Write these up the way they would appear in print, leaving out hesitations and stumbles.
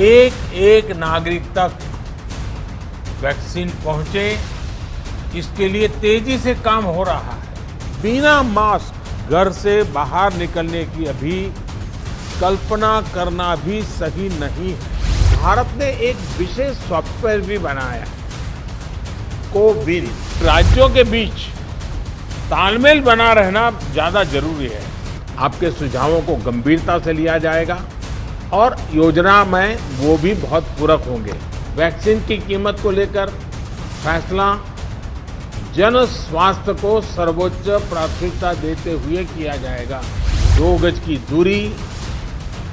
एक एक नागरिक तक वैक्सीन पहुंचे, इसके लिए तेजी से काम हो रहा है। बिना मास्क घर से बाहर निकलने की अभी कल्पना करना भी सही नहीं है। भारत ने एक विशेष सॉफ्टवेयर भी बनाया है, कोविन। राज्यों के बीच तालमेल बना रहना ज्यादा जरूरी है। आपके सुझावों को गंभीरता से लिया जाएगा और योजना में वो भी बहुत पूरक होंगे। वैक्सीन की कीमत को लेकर फैसला जन स्वास्थ्य को सर्वोच्च प्राथमिकता देते हुए किया जाएगा। 2 गज की दूरी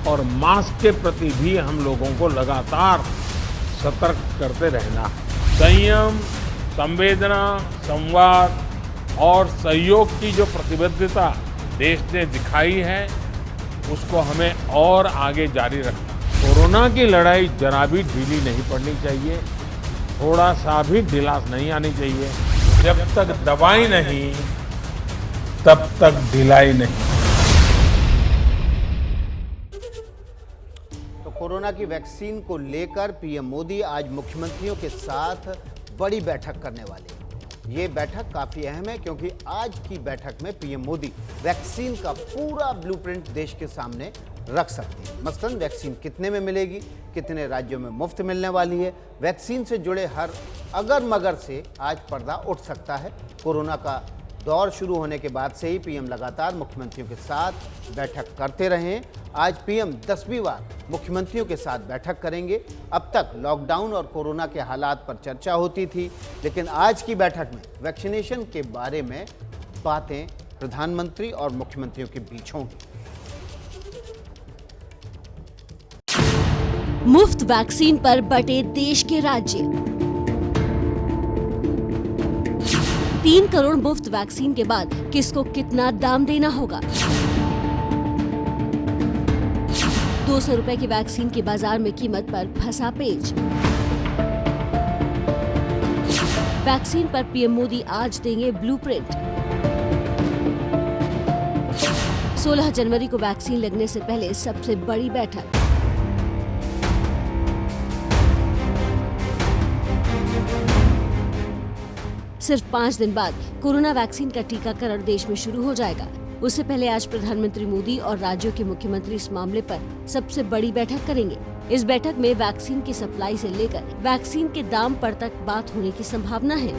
और मास्क के प्रति भी हम लोगों को लगातार सतर्क करते रहना है। संयम, संवेदना, संवाद और सहयोग की जो प्रतिबद्धता देश ने दिखाई है, उसको हमें और आगे जारी रखना। कोरोना की लड़ाई जरा भी ढीली नहीं पड़नी चाहिए, थोड़ा सा भी ढिलास नहीं आनी चाहिए। जब तक दवाई नहीं, तब तक ढिलाई नहीं। तो कोरोना की वैक्सीन को लेकर पीएम मोदी आज मुख्यमंत्रियों के साथ बड़ी बैठक करने वाले हैं। ये बैठक काफ़ी अहम है क्योंकि आज की बैठक में पीएम मोदी वैक्सीन का पूरा ब्लूप्रिंट देश के सामने रख सकते हैं। मसलन वैक्सीन कितने में मिलेगी, कितने राज्यों में मुफ्त मिलने वाली है, वैक्सीन से जुड़े हर अगर मगर से आज पर्दा उठ सकता है। कोरोना का दौर शुरू होने के बाद से ही पीएम लगातार मुख्यमंत्रियों के साथ बैठक करते रहे हैं। आज पीएम 10वीं बार मुख्यमंत्रियों के साथ बैठक करेंगे। अब तक लॉकडाउन और कोरोना के हालात पर चर्चा होती थी, लेकिन आज की बैठक में वैक्सीनेशन के बारे में बातें प्रधानमंत्री और मुख्यमंत्रियों के बीच होंगी। मुफ्त वैक्सीन पर बटे देश के राज्य। 3 करोड़ मुफ्त वैक्सीन के बाद किसको कितना दाम देना होगा? 200 रुपए की वैक्सीन की बाजार में कीमत पर फंसा पेच। वैक्सीन पर पीएम मोदी आज देंगे ब्लूप्रिंट। 16 जनवरी को वैक्सीन लगने से पहले सबसे बड़ी बैठक। सिर्फ 5 दिन बाद कोरोना वैक्सीन का टीकाकरण देश में शुरू हो जाएगा। उससे पहले आज प्रधानमंत्री मोदी और राज्यों के मुख्यमंत्री इस मामले पर सबसे बड़ी बैठक करेंगे। इस बैठक में वैक्सीन की सप्लाई से लेकर वैक्सीन के दाम पर तक बात होने की संभावना है।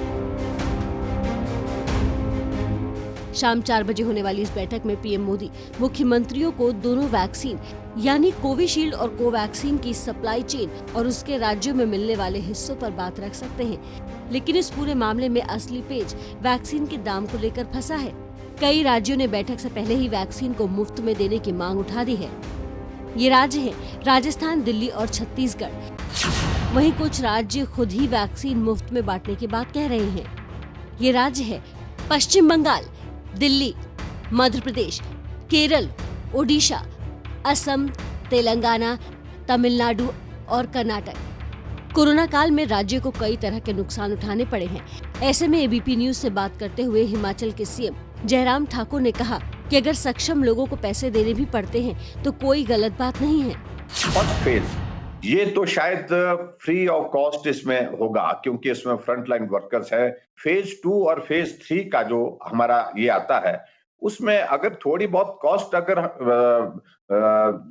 शाम 4 बजे होने वाली इस बैठक में पीएम मोदी मुख्यमंत्रियों को दोनों वैक्सीन यानी कोविशील्ड और कोवैक्सीन की सप्लाई चेन और उसके राज्यों में मिलने वाले हिस्सों पर बात रख सकते हैं। लेकिन इस पूरे मामले में असली पेच वैक्सीन के दाम को लेकर फंसा है। कई राज्यों ने बैठक से पहले ही वैक्सीन को मुफ्त में देने की मांग उठा दी है। ये राज्य हैं राजस्थान, दिल्ली और छत्तीसगढ़। वहीं कुछ राज्य खुद ही वैक्सीन मुफ्त में बांटने की बात कह रहे हैं। ये राज्य है पश्चिम बंगाल, दिल्ली, मध्य प्रदेश, केरल, ओडिशा, असम, तेलंगाना, तमिलनाडु और कर्नाटक। कोरोना काल में राज्य को कई तरह के नुकसान उठाने पड़े हैं। ऐसे में एबीपी न्यूज से बात करते हुए हिमाचल के सीएम जयराम ठाकुर ने कहा कि अगर सक्षम लोगों को पैसे देने भी पड़ते हैं तो कोई गलत बात नहीं है। फर्स्ट फेज ये तो शायद फ्री ऑफ कॉस्ट इसमें होगा क्योंकि इसमें फ्रंट लाइन वर्कर्स है। फेज 2 और फेज 3 का जो हमारा ये आता है उसमें अगर थोड़ी बहुत कॉस्ट अगर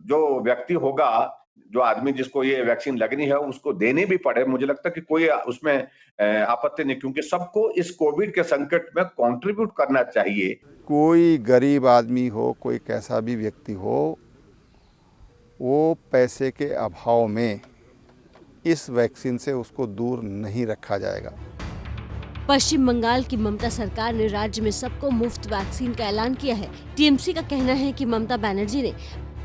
जो व्यक्ति होगा, जो आदमी जिसको ये वैक्सीन लगनी है उसको देनी भी पड़े, मुझे लगता है कि कोई उसमें आपत्ति नहीं, क्योंकि सबको इस कोविड के संकट में कंट्रीब्यूट करना चाहिए। कोई गरीब आदमी हो, कोई कैसा भी व्यक्ति हो, वो पैसे के अभाव में इस वैक्सीन से उसको दूर नहीं रखा जाएगा। पश्चिम बंगाल की ममता सरकार ने राज्य में सबको मुफ्त वैक्सीन का ऐलान किया है। टीएमसी का कहना है कि ममता बनर्जी ने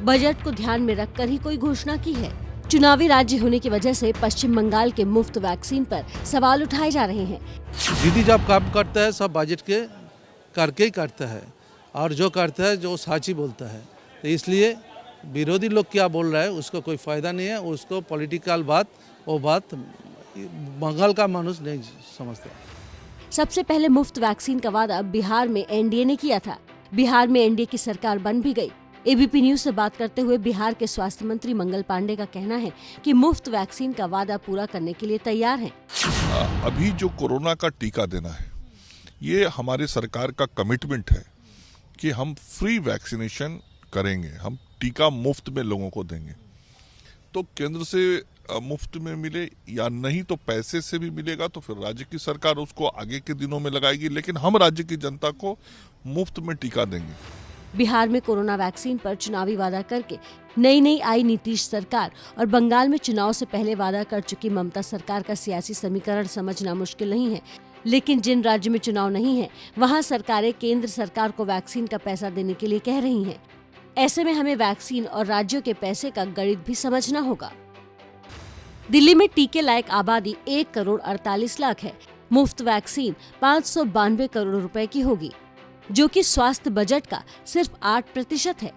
बजट को ध्यान में रखकर ही कोई घोषणा की है। चुनावी राज्य होने की वजह से पश्चिम बंगाल के मुफ्त वैक्सीन पर सवाल उठाए जा रहे हैं। दीदी जब काम करता है सब बजट के करके ही करता है और जो करता है जो साची बोलता है, तो इसलिए विरोधी लोग क्या बोल रहा है उसको कोई फायदा नहीं है। उसको पॉलिटिकल बात वो बात बंगाल का मनुष्य नहीं समझता। सबसे पहले मुफ्त वैक्सीन का वादा बिहार में एनडीए ने किया था। बिहार में एनडीए की सरकार बन भी गई। एबीपी न्यूज से बात करते हुए बिहार के स्वास्थ्य मंत्री मंगल पांडे का कहना है कि मुफ्त वैक्सीन का वादा पूरा करने के लिए तैयार हैं। अभी जो कोरोना का टीका देना है, ये हमारी सरकार का कमिटमेंट है कि हम फ्री वैक्सीनेशन करेंगे, हम टीका मुफ्त में लोगों को देंगे। तो केंद्र से मुफ्त में मिले या नहीं तो पैसे से भी मिलेगा तो फिर राज्य की सरकार उसको आगे के दिनों में लगाएगी, लेकिन हम राज्य की जनता को मुफ्त में टीका देंगे। बिहार में कोरोना वैक्सीन पर चुनावी वादा करके नई आई नीतीश सरकार और बंगाल में चुनाव से पहले वादा कर चुकी ममता सरकार का सियासी समीकरण समझना मुश्किल नहीं है। लेकिन जिन राज्यों में चुनाव नहीं है, वहां सरकारें केंद्र सरकार को वैक्सीन का पैसा देने के लिए कह रही हैं। ऐसे में हमें वैक्सीन और राज्यों के पैसे का गणित भी समझना होगा। दिल्ली में टीके लायक आबादी 1,48,00,000 है। मुफ्त वैक्सीन 592 करोड़ रुपए की होगी, जो कि स्वास्थ्य बजट का सिर्फ 8% है।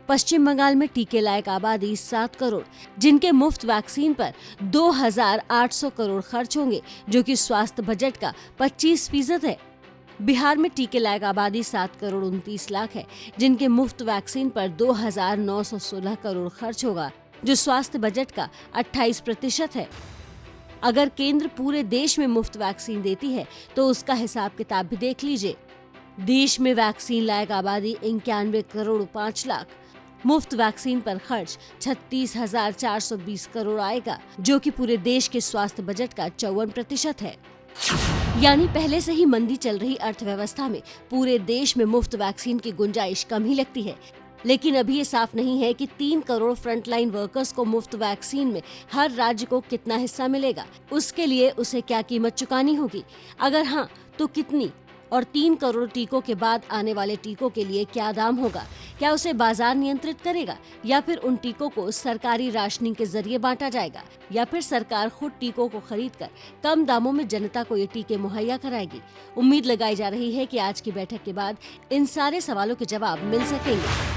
पश्चिम बंगाल में टीके लायक आबादी 7 करोड़, जिनके मुफ्त वैक्सीन पर 2,800 करोड़ खर्च होंगे, जो कि स्वास्थ्य बजट का 25% है। बिहार में टीके लायक आबादी 7 करोड़ 29 लाख है, जिनके मुफ्त वैक्सीन पर 2,916 करोड़ खर्च होगा, जो स्वास्थ्य बजट का 28% है। अगर केंद्र पूरे देश में मुफ्त वैक्सीन देती है तो उसका हिसाब किताब भी देख लीजिए। देश में वैक्सीन लायक आबादी 91 करोड़ 5 लाख, मुफ्त वैक्सीन पर खर्च 36,420 करोड़ आएगा, जो कि पूरे देश के स्वास्थ्य बजट का 54% है। यानी पहले से ही मंदी चल रही अर्थव्यवस्था में पूरे देश में मुफ्त वैक्सीन की गुंजाइश कम ही लगती है। लेकिन अभी ये साफ नहीं है कि 3 करोड़ फ्रंटलाइन वर्कर्स को मुफ्त वैक्सीन में हर राज्य को कितना हिस्सा मिलेगा। उसके लिए उसे क्या कीमत चुकानी होगी, अगर हाँ तो कितनी, और 3 करोड़ टीकों के बाद आने वाले टीकों के लिए क्या दाम होगा। क्या उसे बाजार नियंत्रित करेगा या फिर उन टीकों को सरकारी राशनिंग के जरिए बांटा जाएगा, या फिर सरकार खुद टीकों को खरीदकर कम दामों में जनता को ये टीके मुहैया कराएगी। उम्मीद लगाई जा रही है कि आज की बैठक के बाद इन सारे सवालों के जवाब मिल सकेंगे।